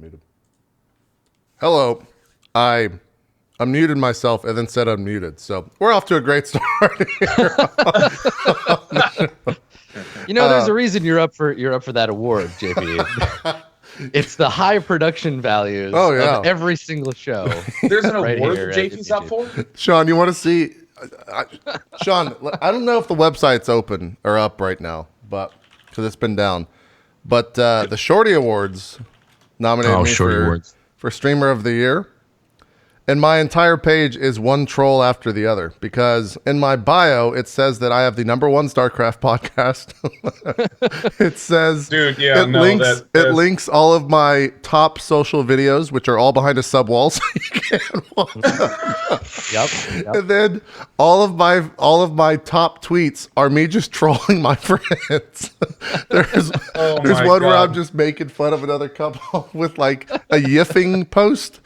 Muted. Hello. I unmuted myself and then said unmuted. So we're off to a great start here. You know, there's a reason you're up for that award, JP. It's the high production values of every single show. There's an award that JP's up for? Sean, you want to see? Sean, I don't know if the website's open or up right now, but because it's been down. But the Shorty Awards nominated me for Streamer of the Year. And my entire page is one troll after the other because in my bio, it says that I have the #1 StarCraft podcast. It says, it links all of my top social videos, which are all behind a subwall, so you can't watch them. Yep. And then all of my top tweets are me just trolling my friends. There's one where I'm just making fun of another couple with like a yiffing post.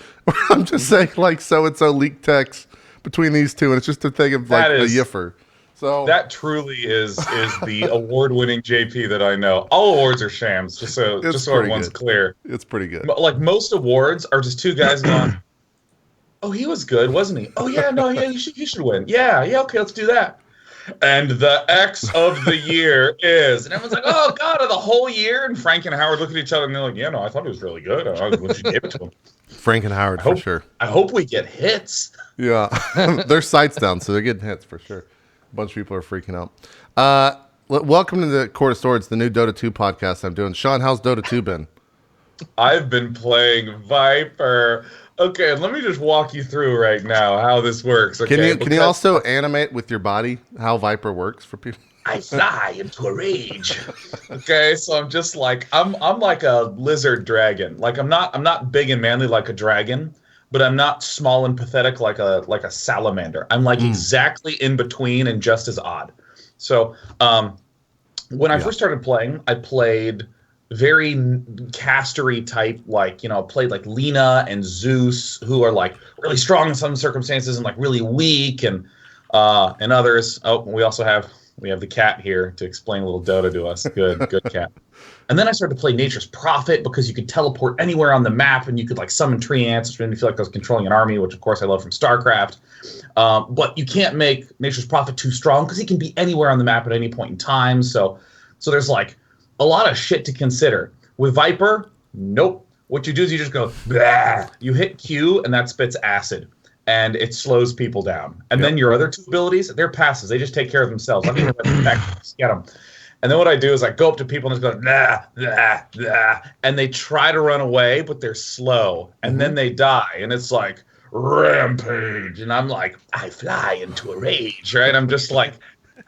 I'm just saying like so-and-so leaked text between these two, and it's just a thing of like a yiffer. So that truly is the award-winning JP that I know. All awards are shams, just so everyone's clear. It's pretty good. Like most awards are just two guys going, "Oh, he was good, wasn't he? Oh yeah, no, yeah, he should win. Yeah, okay, let's do that." And the X of the year is, and everyone's like, "Oh God, of the whole year." And Frank and Howard look at each other and they're like, "Yeah, no, I thought he was really good. When you gave it to him." Frank and Howard for sure. I hope we get hits. Yeah, their site's down, so they're getting hits for sure. A bunch of people are freaking out. Welcome to the Court of Swords, the new Dota 2 podcast I'm doing. Sean, how's Dota 2 been? I've been playing Viper. Okay, let me just walk you through right now how this works. Okay? Can you also animate with your body how Viper works for people? I fly into a rage. Okay, so I'm just like I'm like a lizard dragon. Like I'm not big and manly like a dragon, but I'm not small and pathetic like a salamander. I'm like exactly in between and just as odd. So when I first started playing, I played very castery type, played like Lena and Zeus, who are like really strong in some circumstances and like really weak, and others. Oh, we have the cat here to explain a little Dota to us. Good cat. And then I started to play Nature's Prophet because you could teleport anywhere on the map and you could like summon tree ants, which made me feel like I was controlling an army, which of course I love from StarCraft. But you can't make Nature's Prophet too strong because he can be anywhere on the map at any point in time. So there's like a lot of shit to consider. With Viper, nope. What you do is you just go, bah! You hit Q and that spits acid. And it slows people down. And then your other two abilities, they're passes. They just take care of themselves. I don't even have to get them. And then what I do is I go up to people and just go, nah, nah, nah. And they try to run away, but they're slow. And then they die. And it's like, rampage. And I'm like, I fly into a rage, right? I'm just like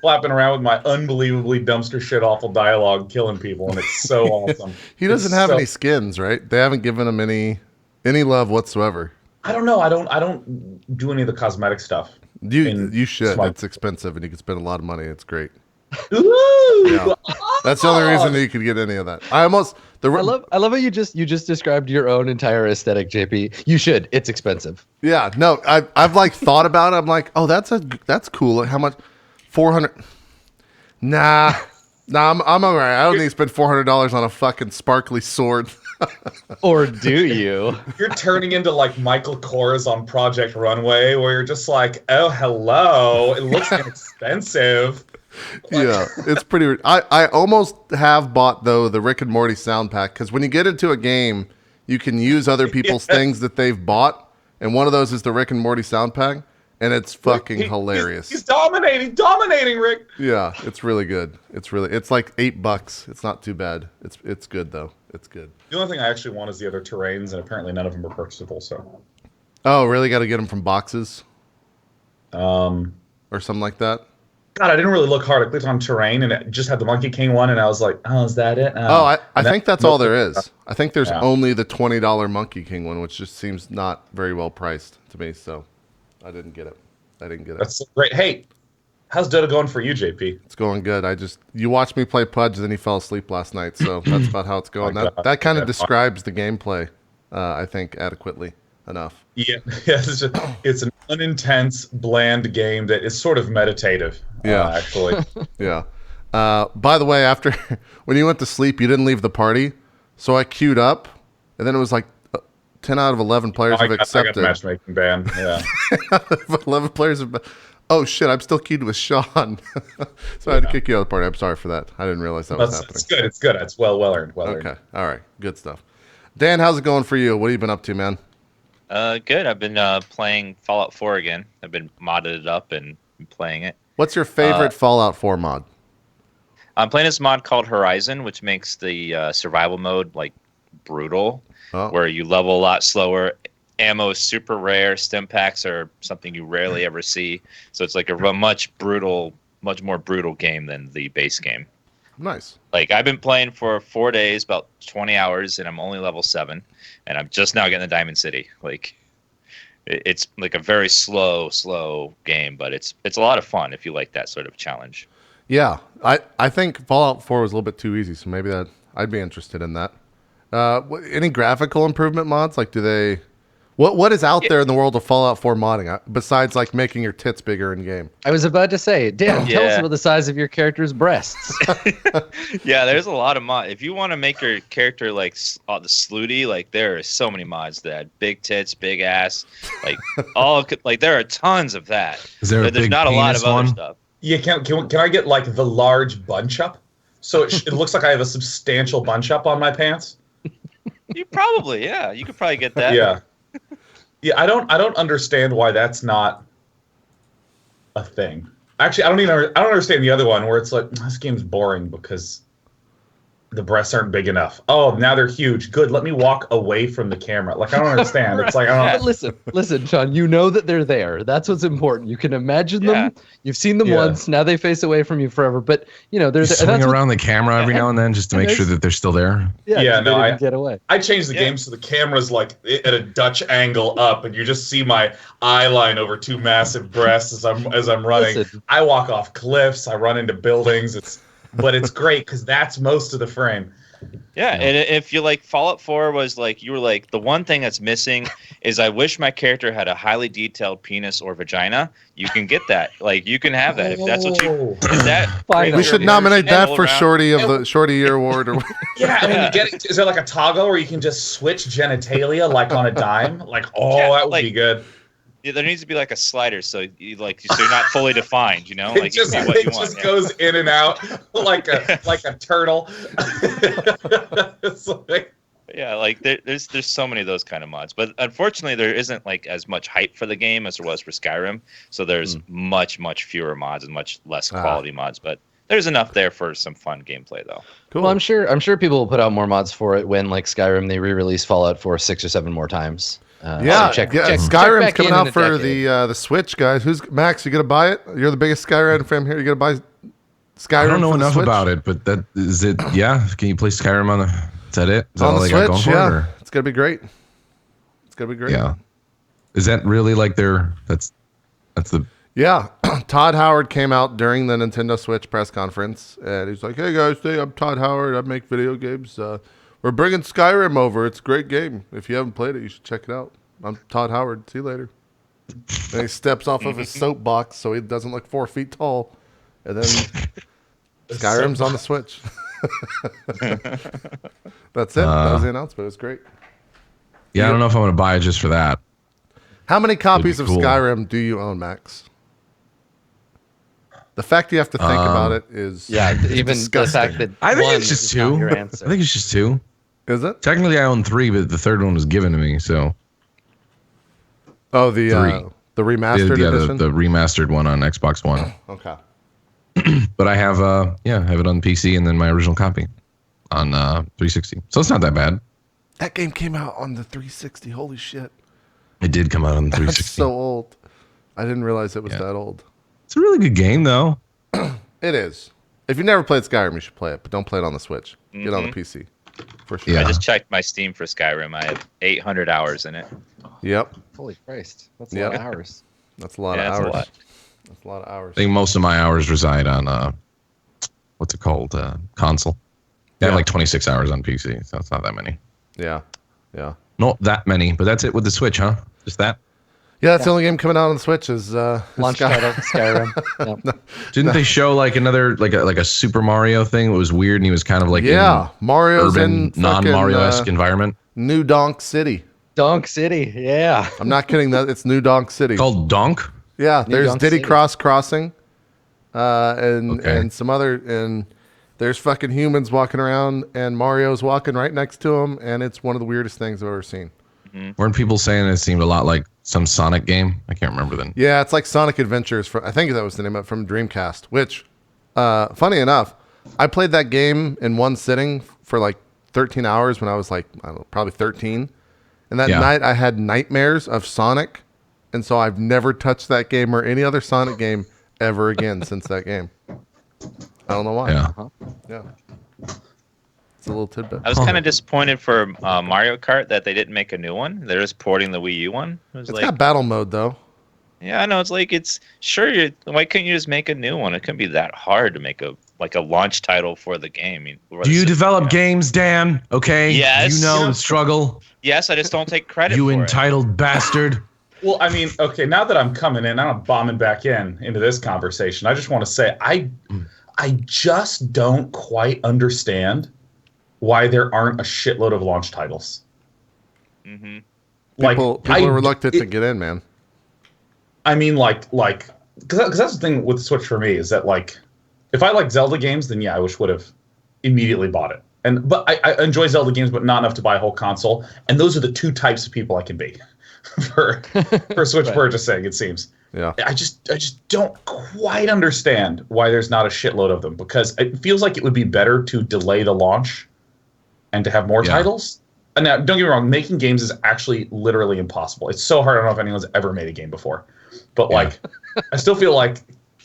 flapping around with my unbelievably dumpster shit awful dialogue, killing people. And it's so awesome. He doesn't have any skins, right? They haven't given him any love whatsoever. I don't know. I don't do any of the cosmetic stuff. You should. It's expensive, and you can spend a lot of money. It's great. Ooh, yeah. That's the only reason that you could get any of that. I love how you just described your own entire aesthetic, JP. You should. It's expensive. Yeah. No, I've like thought about it. I'm like, oh, that's cool. Like, how much? 400. Nah, I'm all right. I don't need to spend $400 on a fucking sparkly sword. Or do you? You're turning into like Michael Kors on Project Runway, where you're just like, oh, hello. It looks inexpensive. Yeah, it's pretty. I almost have bought, though, the Rick and Morty sound pack, because when you get into a game, you can use other people's things that they've bought, and one of those is the Rick and Morty sound pack, and it's fucking hilarious. He's dominating, Rick. Yeah, it's really good. It's like $8. It's not too bad. It's good, though. It's good. The only thing I actually want is the other terrains, and apparently none of them are purchasable. So, oh, really? Got to get them from boxes, or something like that. God, I didn't really look hard. I clicked on terrain, and it just had the Monkey King one, and I was like, "Oh, is that it?" I think that's all there is. I think there's only the $20 Monkey King one, which just seems not very well priced to me. So, I didn't get it. That's great. Hey, how's Dota going for you, JP? It's going good. You watched me play Pudge, then you fell asleep last night, so that's about how it's going. That kind of describes the gameplay, I think, adequately enough. Yeah, it's an unintense, bland game that is sort of meditative. Actually. Yeah. By the way, after when you went to sleep, you didn't leave the party, so I queued up and then it was like 10 out of 11 players have accepted. I got matchmaking ban. Yeah. 11 players have. Oh shit! I'm still keyed with Sean, so I had to kick you out of the party. I'm sorry for that. I didn't realize that was happening. It's good. It's good. It's well earned. Okay. All right. Good stuff. Dan, how's it going for you? What have you been up to, man? Good. I've been playing Fallout 4 again. I've been modded it up and playing it. What's your favorite Fallout 4 mod? I'm playing this mod called Horizon, which makes the survival mode like brutal, where you level a lot slower. Ammo is super rare. Stim packs are something you rarely ever see. So it's like a much more brutal game than the base game. Nice. Like I've been playing for 4 days, about 20 hours, and I'm only level 7, and I'm just now getting the Diamond City. Like it's like a very slow game, but it's a lot of fun if you like that sort of challenge. Yeah, I think Fallout 4 was a little bit too easy, so maybe that I'd be interested in that. Any graphical improvement mods? Like, do they? What is out there in the world of Fallout 4 modding besides like making your tits bigger in game? I was about to say, Dan, tell us about the size of your character's breasts. Yeah, there's a lot of mods. If you want to make your character like the Slooty, like there are so many mods that big tits, big ass, like like there are tons of that. There's not a lot of other stuff. Yeah, can I get like the large bunch up? So it looks like I have a substantial bunch up on my pants. You probably, yeah, you could probably get that. Yeah. Yeah, I don't understand why that's not a thing. Actually, I don't understand the other one where it's like this game's boring because the breasts aren't big enough. Oh, now they're huge. Good. Let me walk away from the camera. Like I don't understand. It's like I don't. Listen, Sean. You know that they're there. That's what's important. You can imagine them. You've seen them once. Now they face away from you forever. But you know they're swing around the camera every now and then just to make sure that they're still there. Yeah. No, I get away. I changed the game so the camera's like at a Dutch angle up, and you just see my eye line over two massive breasts as I'm running. Listen. I walk off cliffs. I run into buildings. But it's great because that's most of the frame. Yeah, and if you like Fallout 4 was like you were like the one thing that's missing is I wish my character had a highly detailed penis or vagina. You can get that. Like you can have that if that's what you. Is that we should nominate that for Shorty of the Shorty Year Award. Or yeah, I mean, is there like a toggle where you can just switch genitalia like on a dime? Like that would be good. Yeah, there needs to be like a slider, so you're not fully defined, you know. Like it just goes in and out like a turtle. It's like, yeah, like there's so many of those kind of mods, but unfortunately there isn't like as much hype for the game as there was for Skyrim. So there's much fewer mods and much less quality mods, but there's enough there for some fun gameplay though. Cool. Well, I'm sure people will put out more mods for it when like Skyrim they re-release Fallout 4 6 or 7 more times. Skyrim's coming out for the Switch, guys. Who's Max? You gonna buy it? You're the biggest Skyrim fan here. You gonna buy Skyrim? I don't know enough about it, but that is it. Yeah, can you play Skyrim on the? Is that it? Is that all they got going for it? It's gonna be great. It's gonna be great. Yeah. Is that really like that's the? Yeah, Todd Howard came out during the Nintendo Switch press conference, and he's like, "Hey guys, I'm Todd Howard. I make video games. We're bringing Skyrim over. It's a great game. If you haven't played it, you should check it out. I'm Todd Howard. See you later." And he steps off of his soapbox so he doesn't look 4 feet tall. And then Skyrim's on the Switch. That's it. That was the announcement. It was great. Yeah, I don't know if I'm going to buy it just for that. How many copies of Skyrim do you own, Max? The fact you have to think about it is even disgusting. The fact that I think it's just 2. I think it's just 2. Is it? Technically, I own 3, but the third one was given to me. So. Oh, the remastered edition. The remastered one on Xbox One. Okay. But I have have it on PC and then my original copy on 360. So it's not that bad. That game came out on the 360. Holy shit! It did come out on the 360. That's so old. I didn't realize it was that old. It's a really good game, though. It is. If you never played Skyrim, you should play it, but don't play it on the Switch. Get on the PC. For sure. Yeah. I just checked my Steam for Skyrim. I have 800 hours in it. Yep. Holy Christ. That's a lot of hours. That's a lot of hours. That's a lot of hours. I think most of my hours reside on, what's it called? Console. I have like 26 hours on PC, so it's not that many. Yeah. Not that many, but that's it with the Switch, huh? Just that? Yeah, that's the only game coming out on the Switch is launch title Skyrim. Yep. Didn't they show like another like a Super Mario thing? It was weird, and he was kind of like Mario's urban, in non-Mario-esque environment. New Donk City. Donk City, yeah. I'm not kidding. That it's New Donk City. Called Donk? Yeah, New there's Donk Diddy City. Crossing, and some other, and there's fucking humans walking around, and Mario's walking right next to him, and it's one of the weirdest things I've ever seen. Weren't people saying it seemed a lot like some Sonic game? I can't remember then. Yeah, it's like Sonic Adventures. I think that was the name of it, from Dreamcast. Which, funny enough, I played that game in one sitting for like 13 hours when I was like, I don't know, probably 13. And that night I had nightmares of Sonic. And so I've never touched that game or any other Sonic game ever again since that game. I don't know why. Yeah. It's a little tidbit. I was kind of disappointed for Mario Kart that they didn't make a new one. They're just porting the Wii U one. It's got battle mode though. Yeah, I know. It's like why couldn't you just make a new one? It couldn't be that hard to make a launch title for the game. I mean, do you develop games, Dan? Okay. Yes. You know the struggle. Yes, I just don't take credit. You for entitled bastard. Well, I mean, okay, now that I'm coming in, I'm bombing back into this conversation. I just want to say I just don't quite understand why there aren't a shitload of launch titles. Mm-hmm. People are reluctant to get in, man. I mean, because that's the thing with the Switch for me is that, like, if I like Zelda games, then yeah, I would have immediately bought it. But I enjoy Zelda games, but not enough to buy a whole console. And those are the two types of people I can be for Switch purchasing. It seems. Yeah. I just don't quite understand why there's not a shitload of them, because it feels like it would be better to delay the launch and to have more titles. And now, don't get me wrong, making games is actually literally impossible. It's so hard. I don't know if anyone's ever made a game before, but like, I still feel like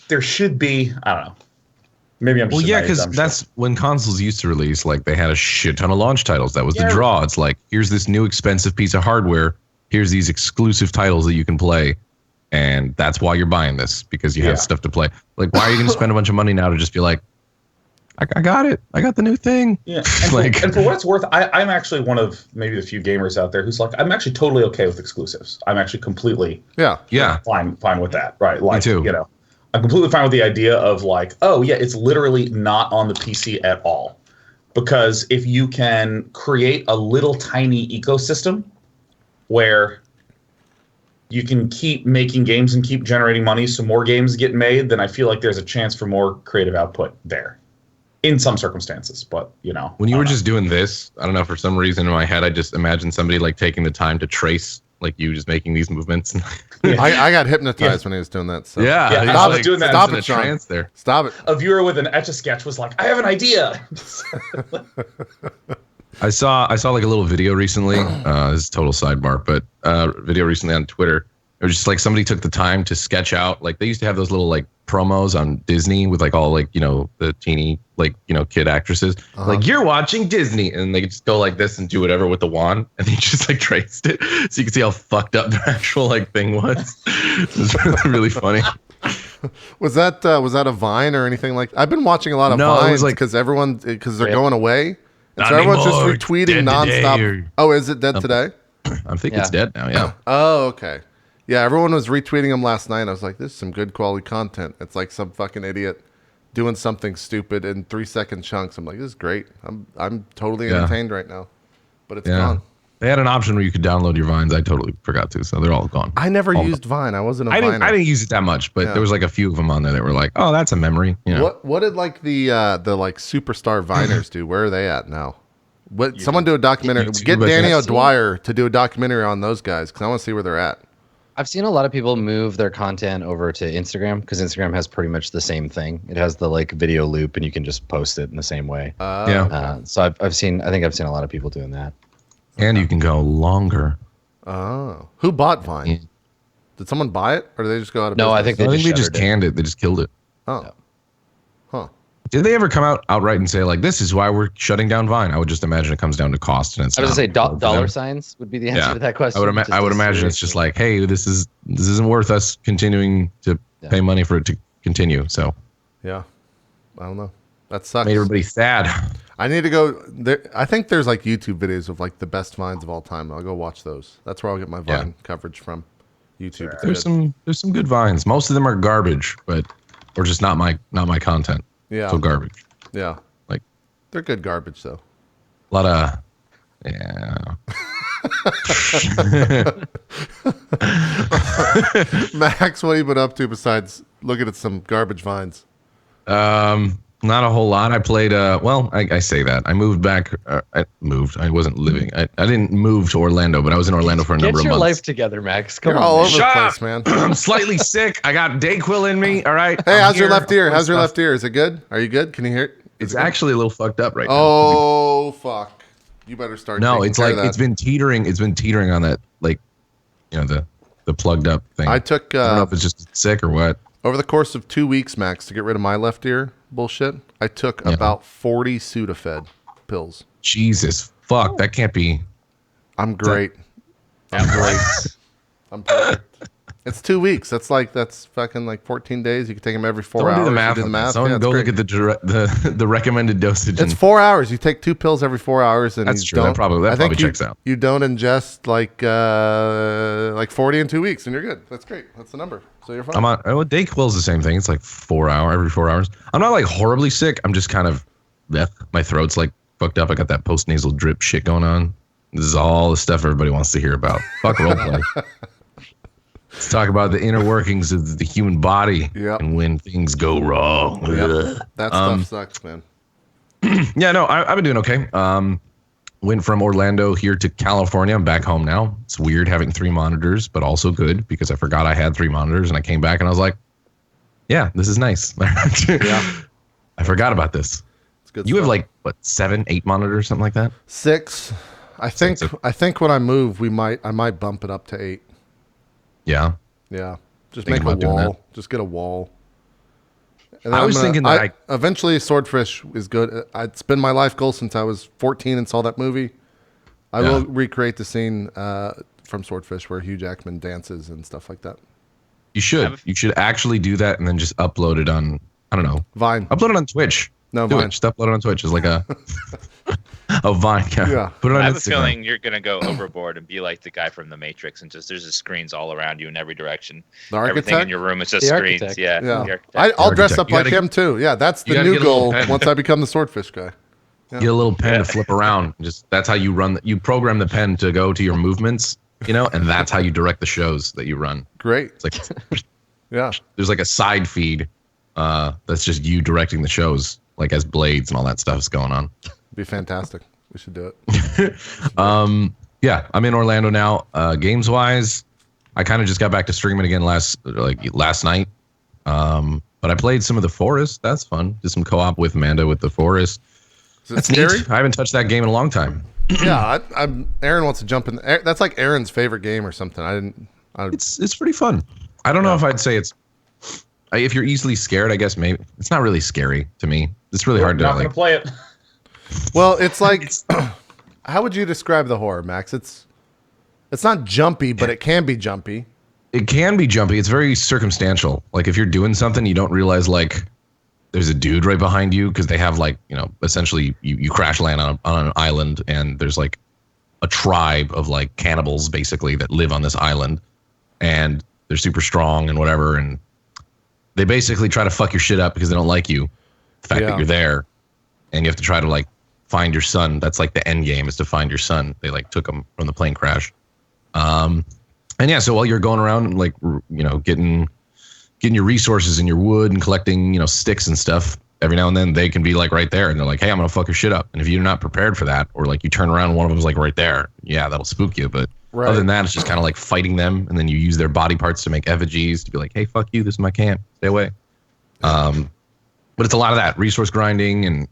there should be. I don't know. Maybe I'm just because that's when consoles used to release. Like, they had a shit ton of launch titles. That was the draw. It's like, here's this new expensive piece of hardware. Here's these exclusive titles that you can play, and that's why you're buying this, because you have stuff to play. Like, why are you going to spend a bunch of money now to just be like, I got it. I got the new thing. Yeah. And, and for what it's worth, I'm actually one of maybe the few gamers out there who's like, I'm actually totally okay with exclusives. I'm actually completely fine with that. Right. Like, me too. You know, I'm completely fine with the idea of like, oh yeah, it's literally not on the PC at all. Because if you can create a little tiny ecosystem where you can keep making games and keep generating money so more games get made, then I feel like there's a chance for more creative output there. In some circumstances, but you know. When you were just doing this, I don't know, for some reason in my head, I just imagined somebody like taking the time to trace, like you just making these movements. I got hypnotized when he was doing that. So. I was doing that. Stop it, Sean. There. Stop it. A viewer with an Etch-a-Sketch was like, I have an idea. I saw like a little video recently. This is a total sidebar, but video recently on Twitter. It was just like somebody took the time to sketch out, like they used to have those little like promos on Disney with like all like, you know, the teeny like, you know, kid actresses. Like, you're watching Disney, and they just go like this and do whatever with the wand, and they just like traced it so you can see how fucked up the actual like thing was. It was really, really funny. Was that a Vine or anything like? I've been watching a lot of Vines because they're going away, and so everyone's just retweeting nonstop. Oh, is it dead today? I think it's dead now. Yeah. Oh, okay. Yeah, everyone was retweeting him last night. I was like, this is some good quality content. It's like some fucking idiot doing something stupid in 3-second chunks. I'm like, this is great. I'm totally entertained right now. But it's gone. They had an option where you could download your Vines. I totally forgot to, so they're all gone. I never used Vine. I wasn't a Viner. I didn't use it that much, but there was like a few of them on there that were like, oh, that's a memory. You know? What did like the like superstar Viners do? Where are they at now? Someone do a documentary. Get Danny O'Dwyer to do a documentary on those guys, because I want to see where they're at. I've seen a lot of people move their content over to Instagram, because Instagram has pretty much the same thing. It has the like video loop, and you can just post it in the same way. So I've seen a lot of people doing that. And you can go longer. Oh, who bought Vine? Yeah. Did someone buy it, or did they just go out of business? No, I think they just canned it. They just killed it. Oh, huh. Did they ever come out outright and say like, this is why we're shutting down Vine? I would just imagine it comes down to cost, and it's. I was gonna say dollar signs would be the answer to that question. I would imagine it's just like, hey, this isn't worth us continuing to pay money for it to continue. So. Yeah, I don't know. That sucks. Made everybody sad. I need to go there. I think there's like YouTube videos of like the best Vines of all time. I'll go watch those. That's where I'll get my Vine coverage from. YouTube. There's some good Vines. Most of them are garbage, or just not my content. Yeah. So garbage. Yeah. Like, they're good garbage though. A lot of Max, what have you been up to besides looking at some garbage vines? Not a whole lot. I played. Well, I say that I moved back. I moved. I wasn't living. I didn't move to Orlando, but I was in Orlando for a number of months. Get your life together, Max. Come You're on, all man. over the place, man. I'm slightly sick. I got Dayquil in me. All right. Hey, how's your left ear? How's your left ear? Is it good? Are you good? Can you hear it? It's actually a little fucked up right now. Oh fuck! You better start. No, it's like it's been teetering. It's been teetering on that, like, you know, the plugged up thing. I took. I don't know if it's just sick or what. Over the course of 2 weeks, Max, to get rid of my left ear bullshit, I took about 40 Sudafed pills. Jesus fuck, that can't be. I'm great. I'm great. I'm perfect. It's 2 weeks. That's fucking like 14 days. You can take them every 4 hours. Do the math. Do the math. Someone go look at the recommended dosage. It's 4 hours. You take 2 pills every 4 hours, and that's true. That probably checks out. You don't ingest like 40 in 2 weeks, and you're good. That's great. That's the number. So you're fine. Dayquil is the same thing. It's like every 4 hours. I'm not like horribly sick. I'm just kind of, my throat's like fucked up. I got that post-nasal drip shit going on. This is all the stuff everybody wants to hear about. Fuck roleplay. Let's talk about the inner workings of the human body and when things go wrong. Yep. That stuff sucks, man. Yeah, no, I've been doing okay. Went from Orlando here to California. I'm back home now. It's weird having 3 monitors, but also good because I forgot I had 3 monitors, and I came back and I was like, yeah, this is nice. I forgot about this. It's good. You have like, what, 7, 8 monitors, something like that? 6. I think when I move, I might bump it up to 8. Yeah. Yeah. Just Thinking make a about doing wall. Just get a wall. And I was thinking that eventually Swordfish is good. It's been my life goal since I was 14 and saw that movie. I will recreate the scene from Swordfish where Hugh Jackman dances and stuff like that. You should. You should actually do that and then just upload it on, I don't know. Vine. Upload it on Twitch. No, do Vine. It. Just upload it on Twitch. It's like a Vine. Yeah. Put it on I have Instagram. a feeling you're going to go overboard and be like the guy from The Matrix and just there's just screens all around you in every direction. The architect? Everything in your room is just The screens. architect. Yeah. Yeah. I'll dress up like him too. Yeah, that's the new goal once I become the Swordfish guy. Yeah. Get a little pen to flip around. Just that's how you run. You program the pen to go to your movements, you know, and that's how you direct the shows that you run. Great. It's like, yeah. There's like a side feed that's just you directing the shows, like as blades and all that stuff's going on. Be fantastic. We should do it. Yeah, I'm in Orlando now. Games wise, I kind of just got back to streaming again last night. But I played some of The Forest. That's fun. Did some co-op with Amanda with The Forest. That's scary? neat. I haven't touched that game in a long time. Yeah, Aaron wants to jump in. That's like Aaron's favorite game or something. It's pretty fun. I don't know if I'd say it's. If you're easily scared, I guess maybe it's not really scary to me. It's really hard to not gonna play it. Well, it's like, how would you describe the horror, Max? It's not jumpy, but it can be jumpy. It can be jumpy. It's very circumstantial. Like if you're doing something, you don't realize like there's a dude right behind you because they have like, you know, essentially you crash land on an island and there's like a tribe of like cannibals basically that live on this island and they're super strong and whatever. And they basically try to fuck your shit up because they don't like you. The fact that you're there and you have to try to like find your son. That's like the end game is to find your son. They like took him from the plane crash. And yeah, so while you're going around like, you know, getting your resources and your wood and collecting, you know, sticks and stuff, every now and then they can be like right there and they're like, hey, I'm going to fuck your shit up. And if you're not prepared for that, or like you turn around and one of them's like right there, yeah, that'll spook you. But other than that, it's just kind of like fighting them. And then you use their body parts to make effigies to be like, hey, fuck you. This is my camp. Stay away. But it's a lot of that resource grinding. And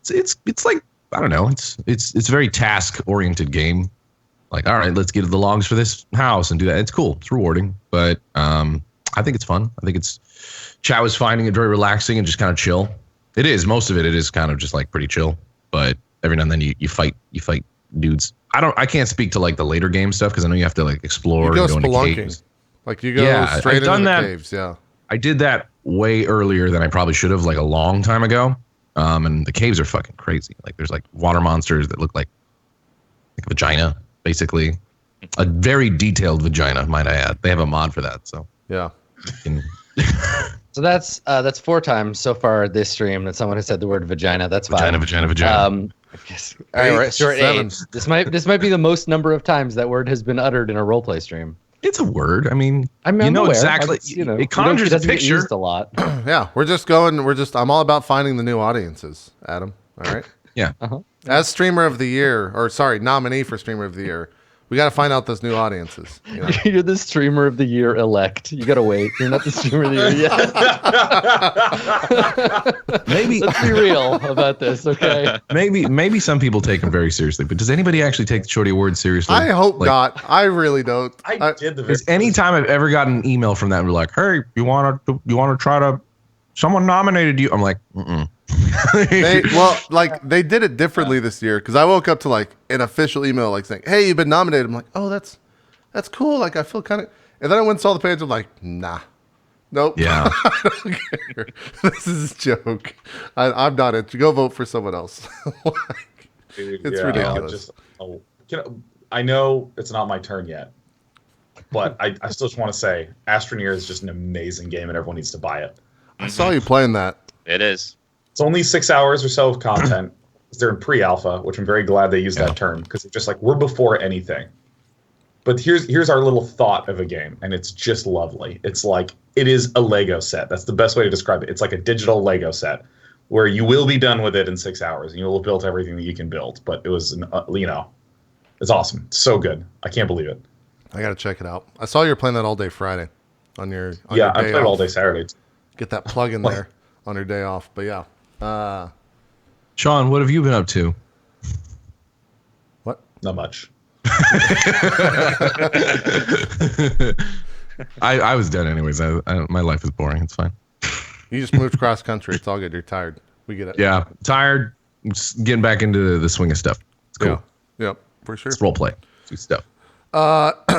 it's like, I don't know. It's a very task oriented game. Like, all right, let's get the logs for this house and do that. It's cool. It's rewarding. But, I think it's fun. I think Chow is finding it very relaxing and just kind of chill. It is. Most of it is kind of just like pretty chill. But every now and then you fight dudes. I can't speak to like the later game stuff because I know you have to like explore and go into caves. Like you go straight into the caves. Yeah. I did that way earlier than I probably should have, like a long time ago. And the caves are fucking crazy. Like there's like water monsters that look like a vagina, basically. A very detailed vagina, might I add. They have a mod for that. So yeah. So that's 4 times so far this stream that someone has said the word vagina. That's fine. Vagina. I guess. 8, All right, short 7. 8. This might be the most number of times that word has been uttered in a roleplay stream. It's a word. I mean, I'm you know aware. exactly. It conjures a picture. Used a lot. Yeah, I'm all about finding the new audiences, Adam. All right. Yeah. As streamer of the year, or sorry, nominee for streamer of the year, we got to find out those new audiences. You know? You're the streamer of the year elect. You gotta wait. You're not the streamer of the year yet. Maybe let's be real about this, okay? Maybe some people take them very seriously, but does anybody actually take the Shorty Awards seriously? I hope not. I really don't. I did the. Because anytime I've ever gotten an email from that, we're like, "Hey, you want to try to? Someone nominated you." I'm like, "Mm." They did it differently this year because I woke up to like an official email like saying, "Hey, you've been nominated." I'm like, "Oh, that's cool." Like I feel kind of, and then I went and saw the page. I'm like, "Nah, nope, Yeah, I don't care. This is a joke. I'm not it. Go vote for someone else." It's ridiculous. I know it's not my turn yet, but I still just want to say, Astroneer is just an amazing game, and everyone needs to buy it. I saw you playing that. It is. It's only 6 hours or so of content. They're in pre-alpha, which I'm very glad they used that term because it's just like we're before anything. But here's our little thought of a game, and it's just lovely. It's like it is a Lego set. That's the best way to describe it. It's like a digital Lego set where you will be done with it in 6 hours, and you will have built everything that you can build. But it was, it's awesome. It's so good. I can't believe it. I got to check it out. I saw you were playing that all day Friday on your I day played off. all day Saturday. Get that plug in there on your day off. But yeah. Sean, what have you been up to? What? Not much. I was dead anyways. My life is boring. It's fine. You just moved cross country. It's all good. You're tired. We get it. Yeah, tired. Just getting back into the swing of stuff. It's cool. Yeah. Yep, for sure. It's role play. Do stuff.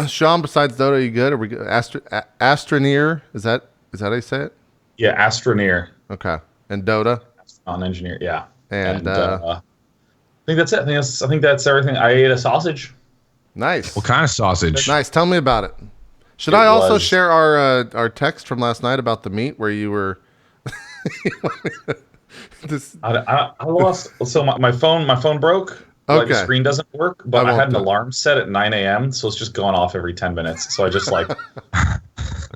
Sean, besides Dota, are you good? Are we good? Astroneer, is that how you say it? Yeah, Astroneer. Okay. And Dota? On engineer, yeah. And I think that's it. I think that's everything. I ate a sausage. Nice. What kind of sausage? Nice. Tell me about it. Should I also share our text from last night about the meat where you were? I lost. So my phone broke. Like the screen doesn't work, but I had an alarm set at 9 a.m. So it's just going off every 10 minutes. So I just like,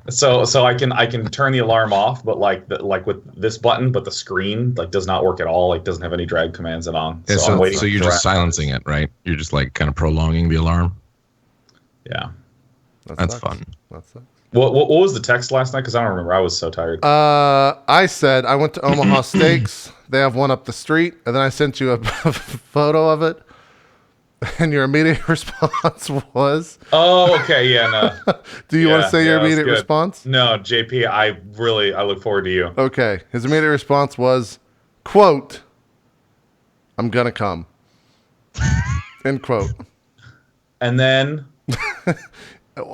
so I can turn the alarm off, but like with this button, but the screen like does not work at all. Like doesn't have any drag commands at on. Yeah, so I'm waiting. So you're just silencing it, right? You're just like kind of prolonging the alarm. Yeah, that's fun. That sucks. What was the text last night? Because I don't remember. I was so tired. I said I went to Omaha Steaks. They have one up the street, and then I sent you a photo of it, and your immediate response was, "Oh, okay, yeah, no." Do you want to say your immediate response? No, JP. I look forward to you. Okay, his immediate response was, "Quote, I'm gonna come." End quote. And then.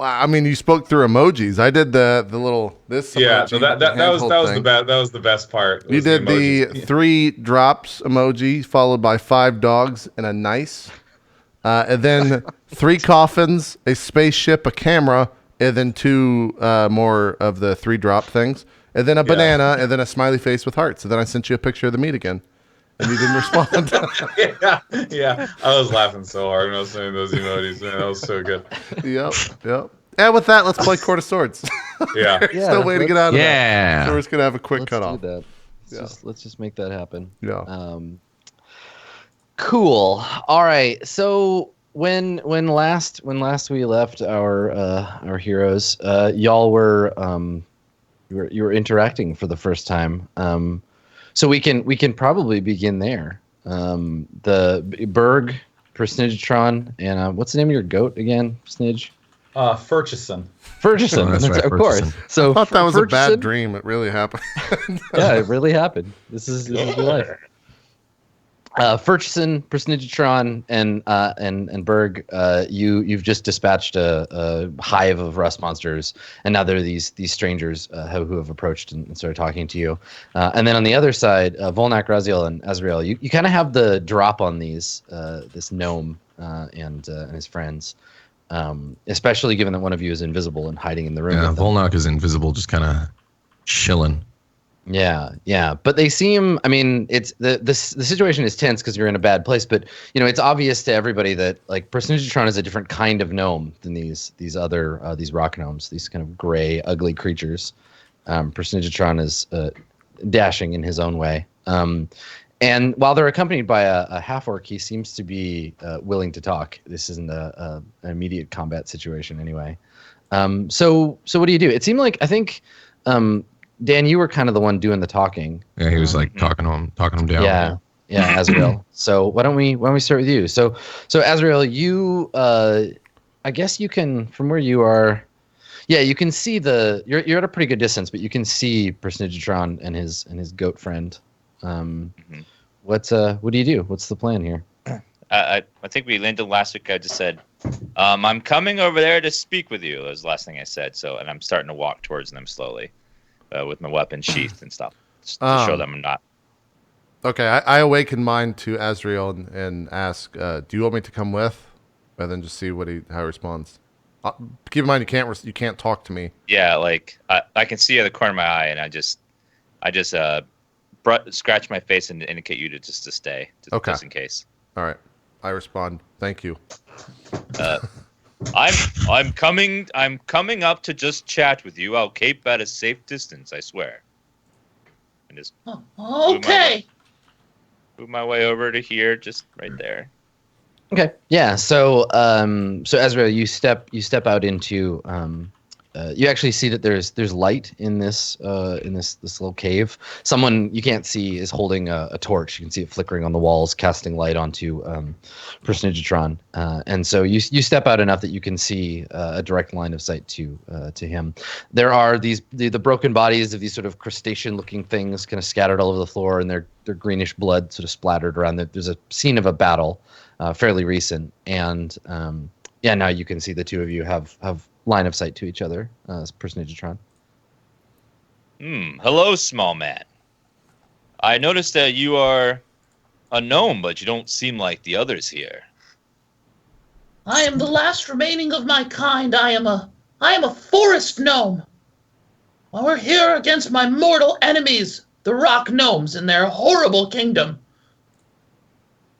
I mean, you spoke through emojis. I did the little this. Yeah, so that was the best part. You did the 3 drops emoji followed by 5 dogs and a nice, and then 3 coffins, a spaceship, a camera, and then 2 more of the 3 drop things, and then a banana, and then a smiley face with hearts. And then I sent you a picture of the meat again, and you didn't respond. Yeah. I was laughing so hard when I was saying those emojis, man. That was so good. Yep. And with that, let's play Court of Swords. Yeah. Still waiting to get out of that. So we're just going to have a quick let's cutoff. Do that. Let's just make that happen. Yeah. Cool. All right. So when last we left our heroes, y'all were you were interacting for the first time. So we can probably begin there. The Berg, Persnidgetron, and what's the name of your goat again, Snidge? Furchison. That's right, of course. So I thought that was a bad dream. It really happened. Yeah, it really happened. This is your life. Furchison, Persnidgetron, and Berg, you've just dispatched a hive of rust monsters, and now there are these strangers who have approached and started talking to you. And then on the other side, Volnak, Raziel, and Azrael, you kind of have the drop on these this gnome and his friends, especially given that one of you is invisible and hiding in the room. Yeah, Volnak is invisible, just kind of chilling. Yeah. But they seem, I mean, it's the situation is tense because you're in a bad place, but it's obvious to everybody that like Personagetron is a different kind of gnome than these other these rock gnomes, these kind of gray, ugly creatures. Personagetron is dashing in his own way. And while they're accompanied by a half-orc, he seems to be willing to talk. This isn't an immediate combat situation anyway. So what do you do? It seemed like, I think, Dan, you were kind of the one doing the talking. Yeah, he was like talking him down. Yeah, Azrael. So why don't we start with you? So Azrael, you I guess you can, from where you are, you can see you're at a pretty good distance, but you can see Personagetron and his goat friend. What do you do? What's the plan here? I think we landed last week. I just said, I'm coming over there to speak with you. That was the last thing I said. So, and I'm starting to walk towards them slowly, with my weapon sheathed and stuff, just to show them I'm not. Okay, I awaken mine to Azrael and ask, do you want me to come with? And then just see how he responds. Keep in mind you can't talk to me. Yeah, like I can see out of the corner of my eye, and I just scratch my face and indicate you to stay, just in case. All right, I respond. Thank you. I'm coming up to just chat with you. I'll keep at a safe distance, I swear. And just okay. Move my way over to here, just right there. Okay. Yeah. So Azrael, you step out into you actually see that there's light in this little cave. Someone you can't see is holding a torch. You can see it flickering on the walls, casting light onto Personagetron. And so you step out enough that you can see a direct line of sight to him. There are the broken bodies of these sort of crustacean-looking things kind of scattered all over the floor, and their greenish blood sort of splattered around. There's a scene of a battle, fairly recent, and now you can see the two of you have line of sight to each other as Personagetron. Hello, small man. I noticed that you are a gnome, but you don't seem like the others here. I am the last remaining of my kind. I am a forest gnome. Well, we're here against my mortal enemies, the rock gnomes in their horrible kingdom.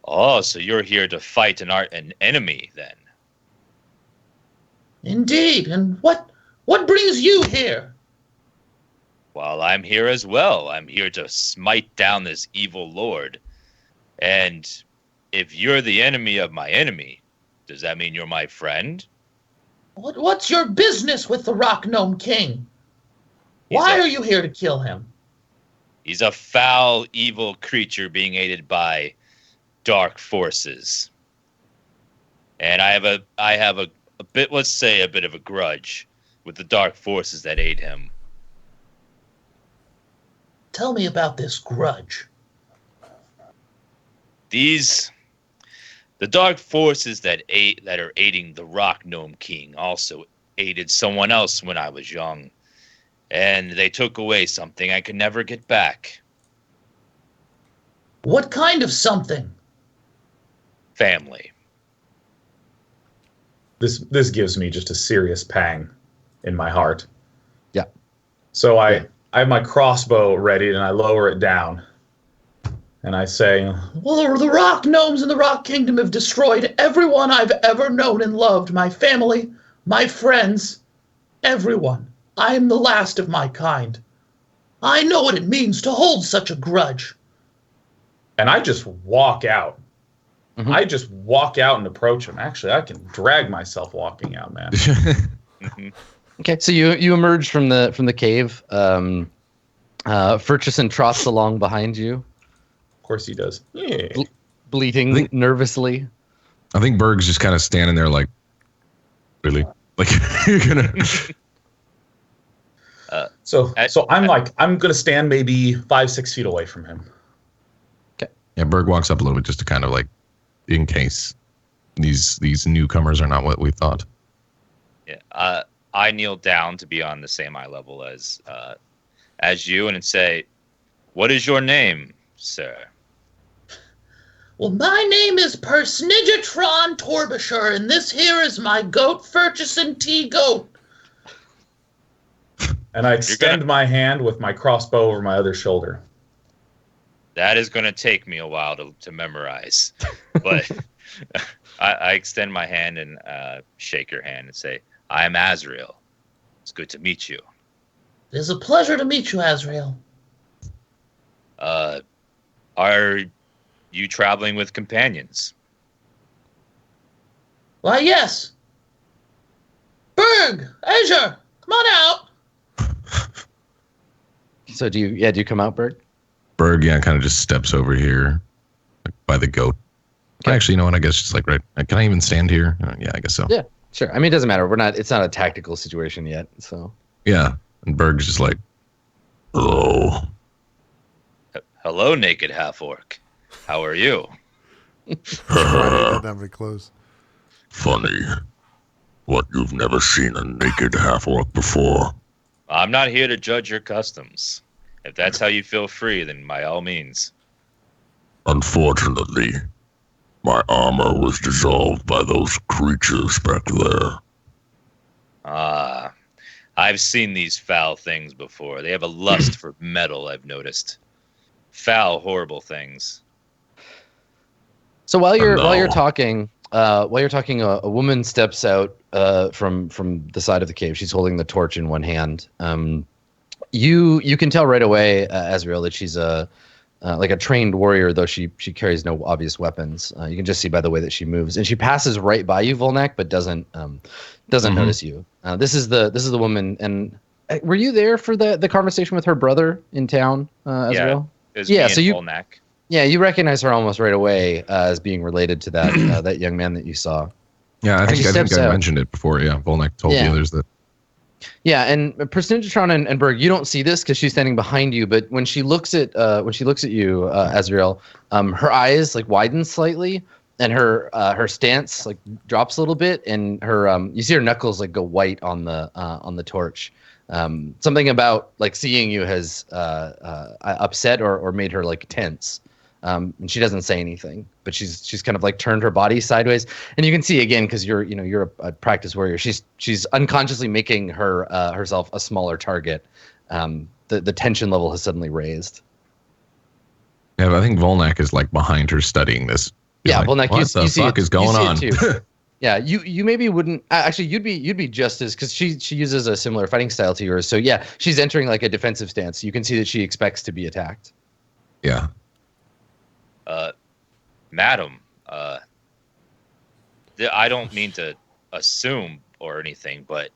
Oh, so you're here to fight an enemy, then? Indeed. And what brings you here? Well, I'm here as well. I'm here to smite down this evil lord. And if you're the enemy of my enemy, does that mean you're my friend? What's your business with the Rock Gnome King? Why are you here to kill him? He's a foul, evil creature being aided by dark forces. And I have a bit, let's say, a bit of a grudge with the dark forces that aid him. Tell me about this grudge. The dark forces that are aiding the Rock Gnome King also aided someone else when I was young. And they took away something I could never get back. What kind of something? Family. This gives me just a serious pang in my heart. Yeah. So I have my crossbow ready and I lower it down. And I say, well, the rock gnomes in the Rock Kingdom have destroyed everyone I've ever known and loved. My family, my friends, everyone. I am the last of my kind. I know what it means to hold such a grudge. And I just walk out. Mm-hmm. I just walk out and approach him. Actually, I can drag myself walking out, man. Mm-hmm. Okay, so you emerge from the cave. Furchison trots along behind you. Of course he does. Yeah. Bleating nervously. I think Berg's just kind of standing there like, really? Like, you're gonna... So I'm gonna stand maybe 5-6 feet away from him. Okay. Yeah, Berg walks up a little bit just to kind of like, in case these newcomers are not what we thought. Yeah. I kneel down to be on the same eye level as you and say, "What is your name, sir?" Well, my name is Personagetron Torbasher, and this here is my goat, Furchison T. Goat. And I extend my hand with my crossbow over my other shoulder. That is going to take me a while to memorize. But I extend my hand and shake your hand and say, I am Azrael. It's good to meet you. It is a pleasure to meet you, Azrael. Are you traveling with companions? Why, yes. Berg, Azure, come on out. So do you come out, Berg? Berg, kind of just steps over here, like by the goat. Actually, you know what? I guess just like right. Can I even stand here? Yeah, I guess so. Yeah, sure. I mean, it doesn't matter. It's not a tactical situation yet, so. Yeah, and Berg's just like, hello. Hello, naked half-orc. How are you? Not very close. Funny. What, you've never seen a naked half-orc before? I'm not here to judge your customs. If that's how you feel free, then by all means. Unfortunately, my armor was dissolved by those creatures back there. I've seen these foul things before. They have a lust for metal, I've noticed. Foul, horrible things. So while you're talking, a woman steps out from the side of the cave. She's holding the torch in one hand. You can tell right away, Azrael, that she's like a trained warrior, though she carries no obvious weapons. You can just see by the way that she moves, and she passes right by you, Volnak, but doesn't notice you. This is the woman. And were you there for the conversation with her brother in town, Azrael? Yeah. So Volnak. Yeah, you recognize her almost right away as being related to that that young man that you saw. Yeah, I think I mentioned it before. Yeah, Volnak told the others that. Yeah, and Percentatron and Berg, you don't see this because she's standing behind you. But when she looks at you, Azrael, her eyes like widen slightly, and her stance like drops a little bit, and her you see her knuckles like go white on the torch. Something about like seeing you has upset or made her like tense. And she doesn't say anything, but she's kind of like turned her body sideways, and you can see again because you're a practice warrior. She's unconsciously making herself a smaller target. The tension level has suddenly raised. Yeah, but I think Volnak is like behind her studying this. Yeah, like, Volnak, what the fuck is going on? Too. Yeah, you maybe wouldn't actually. You'd be just as because she uses a similar fighting style to yours. So yeah, she's entering like a defensive stance. You can see that she expects to be attacked. Yeah. Madam, I don't mean to assume or anything, but